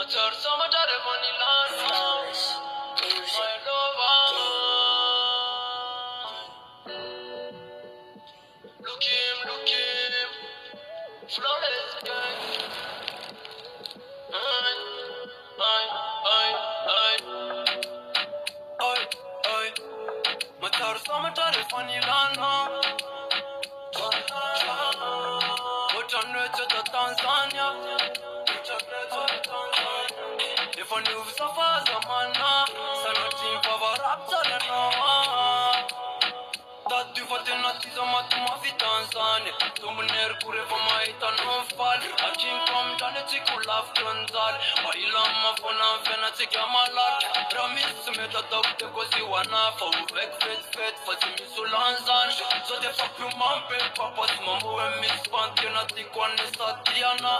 Look him, flawless gang. Ay, matar so matar funny lana. What on earth to Tanzania? If I knew so far as a man, so not team for rapture, that du var den att som att de har fitt Tanzania. De ner kure för mig utan omfall. Att king kom där till kulaf grundar. Och ilama får na vänner till gammalar. Ramis som heter doktor kosi wana. För väck fett för sin misulanzan. Så det fuck you man pe pappas mamma och miss band. Kunna till kwanne satiana.